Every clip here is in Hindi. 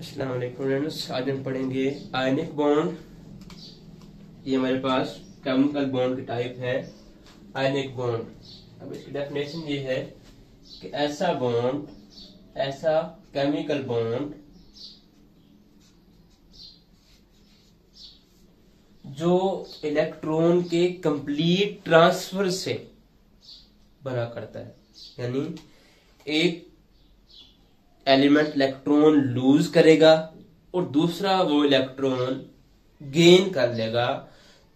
अस्सलाम वालेकुम फ्रेंड्स, आज हम पढ़ेंगे आयनिक बॉन्ड। ये हमारे पास केमिकल बॉन्ड की टाइप है आयनिक बॉन्ड। अब इसकी डेफिनेशन ये है कि ऐसा बॉन्ड, ऐसा केमिकल बॉन्ड जो इलेक्ट्रॉन के कंप्लीट ट्रांसफर से बना करता है, यानी एक एलिमेंट इलेक्ट्रॉन लूज करेगा और दूसरा वो इलेक्ट्रॉन गेन कर लेगा,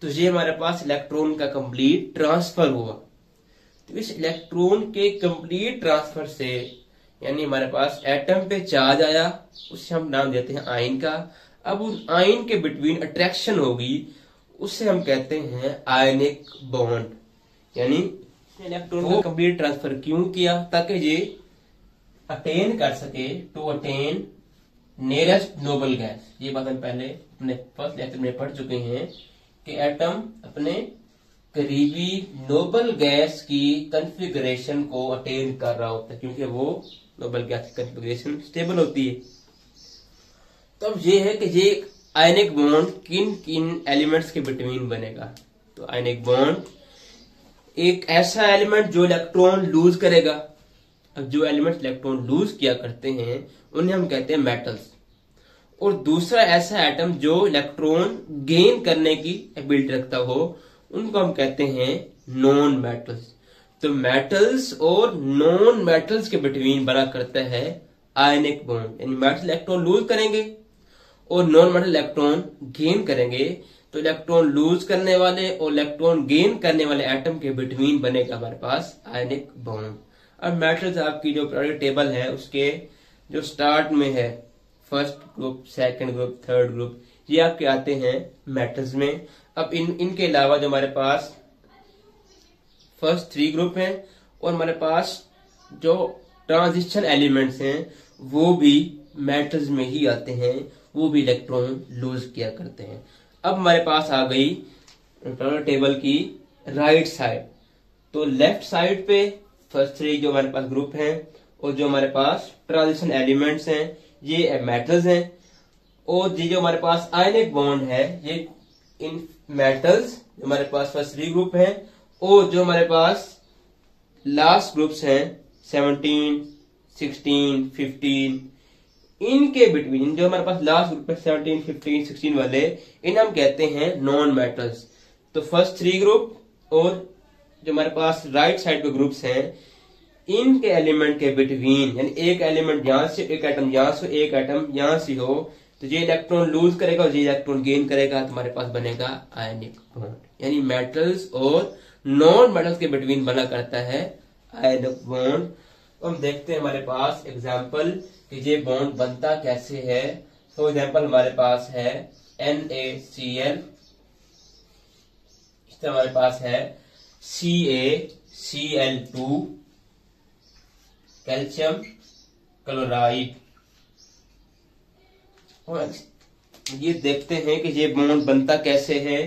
तो ये हमारे पास इलेक्ट्रॉन का कंप्लीट ट्रांसफर हुआ। तो इस इलेक्ट्रॉन के कंप्लीट ट्रांसफर से यानी हमारे पास एटम पे चार्ज आया, उससे हम नाम देते हैं आयन का। अब उन आयन के बिटवीन अट्रैक्शन होगी, उससे हम कहते हैं आयनिक बॉन्ड। यानी इलेक्ट्रॉन का कंप्लीट ट्रांसफर क्यों किया? ताकि ये अटेन कर सके to attain nearest noble gas. ये बात हम पहले अपने फर्स्ट लेक्चर में पढ़ चुके हैं कि एटम अपने करीबी नोबल गैस की कॉन्फ़िगरेशन को अटेन कर रहा होता है, क्योंकि वो नोबल गैस की कॉन्फ़िगरेशन स्टेबल होती है। तो अब ये है कि ये आयनिक बॉन्ड किन किन एलिमेंट्स के बिटवीन बनेगा। तो आयनिक बॉन्ड एक ऐसा एलिमेंट जो इलेक्ट्रॉन लूज करेगा। अब जो एलिमेंट इलेक्ट्रॉन लूज किया करते हैं उन्हें हम कहते हैं मेटल्स, और दूसरा ऐसा एटम जो इलेक्ट्रॉन गेन करने की एबिलिटी रखता हो उनको हम कहते हैं नॉन मेटल्स। तो मेटल्स और नॉन मेटल्स के बिटवीन बना करता है आयनिक बॉन्ड। यानी मेटल इलेक्ट्रॉन लूज करेंगे और नॉन मेटल इलेक्ट्रॉन गेन करेंगे, तो इलेक्ट्रॉन लूज करने वाले और इलेक्ट्रॉन गेन करने वाले एटम के बिटवीन बनेगा हमारे पास आयनिक बॉन्ड। अब मेटल्स आपकी जो पीरियोडिक टेबल है उसके जो स्टार्ट में है, first group, second group, third group, ये आपके आते हैं मेटल्स में। अब इनके अलावा जो हमारे पास फर्स्ट 3 ग्रुप हैं और हमारे पास जो ट्रांजिशन एलिमेंट्स हैं वो भी मेटल्स में ही आते हैं, वो भी इलेक्ट्रॉन लूज किया करते हैं। अब हमारे पास आ गई पीरियोडिक टेबल की राइट साइड। तो लेफ्ट साइड पे फर्स्ट 3 जो हमारे पास ग्रुप हैं और जो हमारे पास ट्रांजिशन एलिमेंट्स हैं ये मेटल्स हैं, और ये जो हमारे पास आयनिक बॉन्ड है ये इन मेटल्स जो हमारे पास फर्स्ट 3 ग्रुप हैं और जो हमारे पास लास्ट ग्रुप्स हैं 17, 16, 15, इनके बिटवीन जो हमारे पास लास्ट ग्रुप है 17, 15, 16 वाले, इन हम कहते हैं नॉन मेटल्स। तो फर्स्ट 3 ग्रुप और जो हमारे पास राइट साइड के ग्रुप्स हैं इनके एलिमेंट के बिटवीन, यानी एक एलिमेंट यहां से, एक एटम यहां से, एक एटम यहां से हो, तो ये इलेक्ट्रॉन लूज करेगा और ये इलेक्ट्रॉन गेन करेगा, तो हमारे पास बनेगा आयनिक बॉन्ड। यानी मेटल्स और नॉन मेटल्स के बिटवीन बना करता है आयनिक बॉन्ड। तो हम देखते हैं हमारे पास एग्जाम्पल कि ये बॉन्ड बनता कैसे है। फॉर एग्जाम्पल हमारे पास है NaCl, इस तरह हमारे पास है CaCl2, कैल्शियम क्लोराइड। और ये देखते हैं कि ये बॉन्ड बनता कैसे है,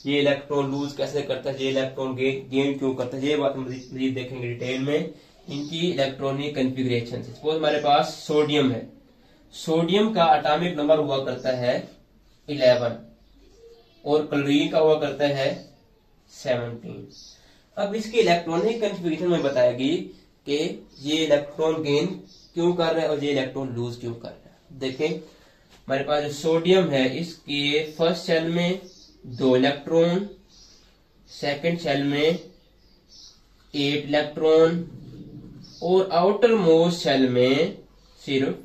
ये इलेक्ट्रॉन लूज कैसे करता है, ये इलेक्ट्रॉन गेन क्यों करता है, ये बात हम मजीद देखेंगे डिटेल में। इनकी इलेक्ट्रॉनिक कॉन्फ़िगरेशन। सपोज हमारे पास सोडियम है, सोडियम का एटॉमिक नंबर हुआ करता है 11 और क्लोरीन का हुआ करता है 17। अब इसकी इलेक्ट्रॉनिक कॉन्फ़िगरेशन में बताएगी कि ये इलेक्ट्रॉन गेन क्यों कर रहा है और ये इलेक्ट्रॉन लूज क्यों कर रहा है। देखें हमारे पास जो सोडियम है इसके फर्स्ट शेल में 2 इलेक्ट्रॉन, सेकंड शेल में 8 इलेक्ट्रॉन और आउटर मोस्ट शेल में सिर्फ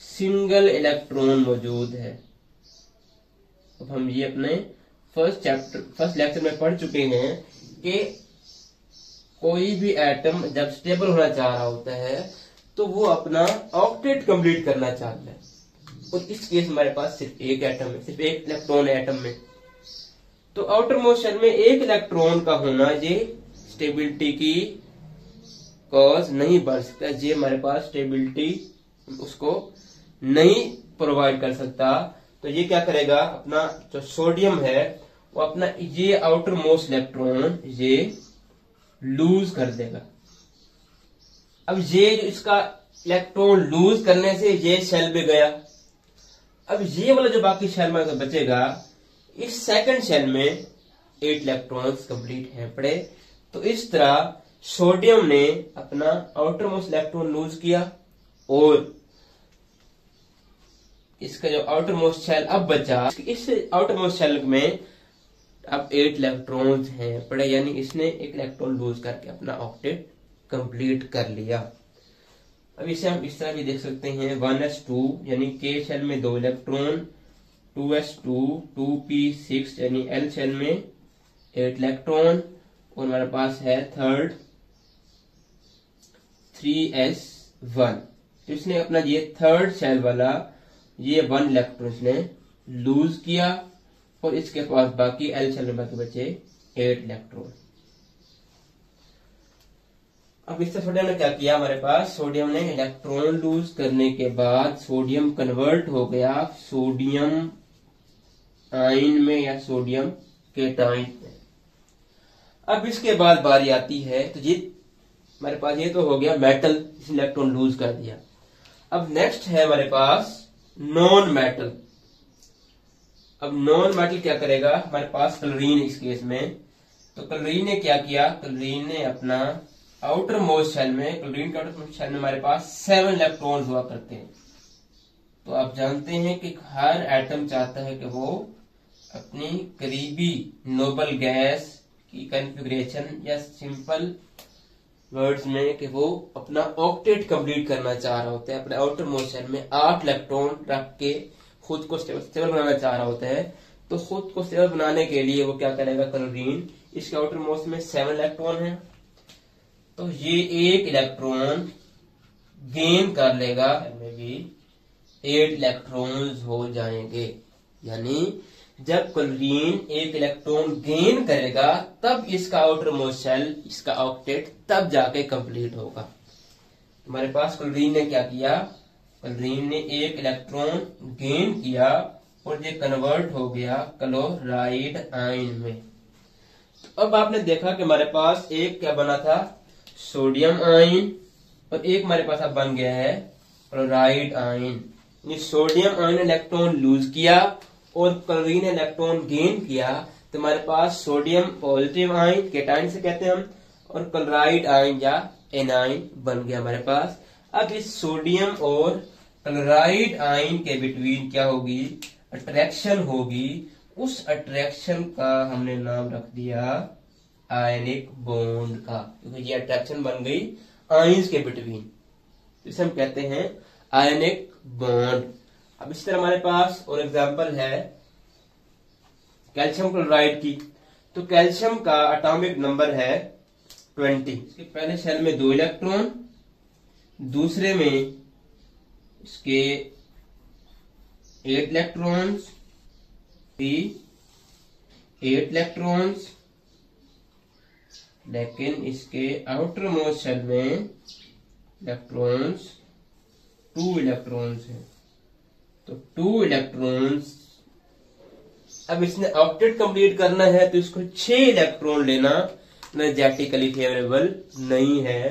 सिंगल इलेक्ट्रॉन मौजूद है। अब हम ये अपने फर्स्ट लेक्चर में पढ़ चुके हैं कि कोई भी एटम जब स्टेबल होना चाह रहा होता है तो वो अपना ऑक्टेट कंप्लीट करना चाहता है, और इस केस हमारे पास सिर्फ एक एटम है, सिर्फ एक इलेक्ट्रॉन है एटम में। तो आउटर मोस्ट शेल में एक इलेक्ट्रॉन का होना ये स्टेबिलिटी की कॉज नहीं बन सकता, ये हमारे पास स्टेबिलिटी उसको नहीं प्रोवाइड कर सकता। तो ये क्या करेगा, अपना जो सोडियम है वो अपना ये आउटर मोस्ट इलेक्ट्रॉन ये लूज कर देगा। अब ये जो इसका इलेक्ट्रॉन लूज करने से ये शेल में गया, अब ये वाला जो बाकी शेल में बचेगा, इस सेकंड शेल में 8 इलेक्ट्रॉन्स कंप्लीट हैं पड़े। तो इस तरह सोडियम ने अपना आउटर मोस्ट इलेक्ट्रॉन लूज किया और इसका जो आउटर मोस्ट शेल अब बचा, इस आउटर मोस्ट शेल में अब 8 इलेक्ट्रॉन्स हैं पड़े, यानी इसने एक इलेक्ट्रॉन लूज करके अपना ऑक्टेट कंप्लीट कर लिया। अब इसे हम इस तरह भी देख सकते हैं 1s2 यानी के शेल में 2 इलेक्ट्रॉन, 2s2 2p6 यानी एल शेल में 8 इलेक्ट्रॉन, और हमारे पास है थर्ड 3s1। तो इसने अपना ये थर्ड शेल वाला ये 1 इलेक्ट्रॉन इसने लूज किया और इसके पास बाकी एल शेल में बाकी बचे 8 इलेक्ट्रॉन। अब इससे सोडियम ने क्या किया, हमारे पास सोडियम ने इलेक्ट्रॉन लूज करने के बाद सोडियम कन्वर्ट हो गया सोडियम आयन में या सोडियम केटायन में। अब इसके बाद बारी आती है, तो ये हमारे पास ये तो हो गया मेटल, इसने इलेक्ट्रॉन लूज कर दिया। अब नेक्स्ट है हमारे पास नॉन मेटल। अब नॉन मेटल क्या करेगा, हमारे पास क्लोरीन इस केस में। तो क्लोरीन ने क्या किया, क्लोरीन ने अपना आउटर मोस्ट शेल में, क्लोरीन के आउटर मोस्ट शेल में हमारे पास 7 इलेक्ट्रॉन्स हुआ करते हैं। तो आप जानते हैं कि हर एटम चाहता है कि वो अपनी करीबी नोबल गैस की कॉन्फ़िगरेशन या सिंपल वर्ड्स में कि वो अपना ऑक्टेट कंप्लीट करना चाह रहा होता है। अपने आउटर मोस्ट शेल में 8 इलेक्ट्रॉन रख के खुद को स्टेबल बनाना चाह रहा होता है। तो खुद को स्टेबल बनाने के लिए वो क्या करेगा, क्लोरीन इसके आउटर मोस्ट में 7 इलेक्ट्रॉन है, तो ये 1 इलेक्ट्रॉन गेन कर लेगा, में भी 8 इलेक्ट्रॉन्स हो जाएंगे। यानी जब क्लोरीन 1 इलेक्ट्रॉन गेन करेगा तब इसका आउटर मोस्ट शेल, इसका ऑक्टेट तब जाके कंप्लीट होगा। हमारे पास क्लोरीन ने क्या किया, क्लोरीन ने 1 इलेक्ट्रॉन गेन किया और ये कन्वर्ट हो गया क्लोराइड आयन में। तो अब आपने देखा कि हमारे पास एक क्या बना था, सोडियम आयन, और एक हमारे पास अब बन गया है chloride ion. Sodium ion electron lose किया और क्लोरीन ने इलेक्ट्रॉन गेन किया, तो हमारे पास सोडियम पॉजिटिव आयन, केटायन से कहते हैं हम, और क्लोराइड आयन या एनायन बन गया हमारे पास। अब इस सोडियम और क्लोराइड आयन के बिटवीन क्या होगी, अट्रैक्शन होगी। उस अट्रैक्शन का हमने नाम रख दिया आयनिक बॉन्ड का, क्योंकि ये अट्रैक्शन बन गई आयंस के बिटवीन, इसे हम कहते हैं आयनिक बॉन्ड। अब इस तरह हमारे पास और एग्जांपल है कैल्शियम क्लोराइड की। तो कैल्शियम का एटॉमिक नंबर है 20। इसके पहले शेल में 2 इलेक्ट्रॉन, दूसरे में इसके 8 इलेक्ट्रॉन्स, 8 इलेक्ट्रॉन्स, लेकिन इसके आउटर मोस्ट शेल में इलेक्ट्रॉन्स 2 इलेक्ट्रॉन्स हैं। तो 2 इलेक्ट्रॉन्स, अब इसने ऑक्टेट कंप्लीट करना है तो इसको 6 इलेक्ट्रॉन लेना एनर्जेटिकली फेवरेबल नहीं है।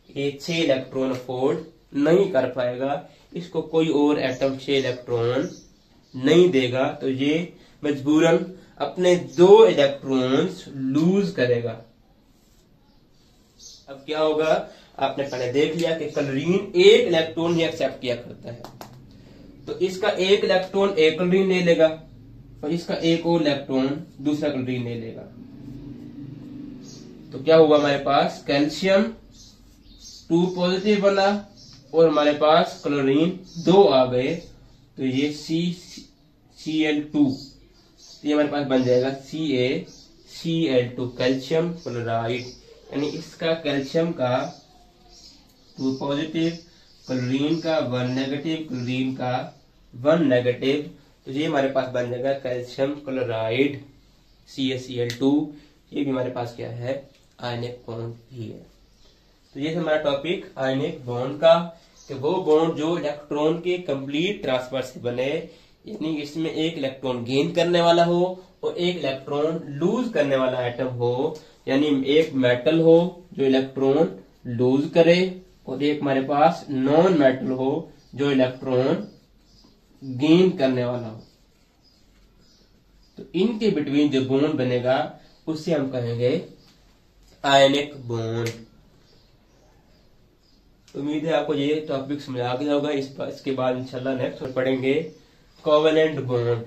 ये 6 इलेक्ट्रॉन अफोर्ड नहीं कर पाएगा, इसको कोई और एटम 6 इलेक्ट्रॉन नहीं देगा, तो ये मजबूरन अपने 2 इलेक्ट्रॉन्स लूज करेगा। अब क्या होगा, आपने पहले देख लिया कि क्लोरीन 1 इलेक्ट्रॉन ही एक्सेप्ट किया करता है, तो इसका 1 इलेक्ट्रॉन एक क्लोरीन ले लेगा और इसका 1 और इलेक्ट्रॉन दूसरा क्लोरीन ले लेगा। तो क्या हुआ, हमारे पास कैल्शियम 2 पॉजिटिव बना और हमारे पास क्लोरीन 2 आ गए, तो ये Cl2, ये हमारे पास बन जाएगा CaCl2 कैल्शियम क्लोराइड। यानी इसका कैल्शियम का 2 पॉजिटिव, क्लोरीन का 1 नेगेटिव, क्लोरीन का 1 नेगेटिव, तो ये हमारे पास बन जाएगा कैल्शियम क्लोराइड CaCl2। ये भी हमारे पास क्या है, आयनिक बॉन्ड भी है। तो ये हमारा टॉपिक आयनिक बॉन्ड का, कि वो बॉन्ड जो इलेक्ट्रॉन के कंप्लीट ट्रांसफर से बने, यानी इसमें 1 इलेक्ट्रॉन गेन करने वाला हो और 1 इलेक्ट्रॉन लूज करने वाला एटम हो, यानी एक मेटल हो जो इलेक्ट्रॉन लूज करे और एक हमारे पास नॉन मेटल हो जो इलेक्ट्रॉन गेन करने वाला हो, तो इनके बिटवीन जो बॉन्ड बनेगा उसे हम कहेंगे आयनिक बॉन्ड। उम्मीद है आपको ये टॉपिक समझ आ गया होगा। इसके बाद इंशाल्लाह नेक्स्ट पढ़ेंगे कोवेलेंट बॉन्ड।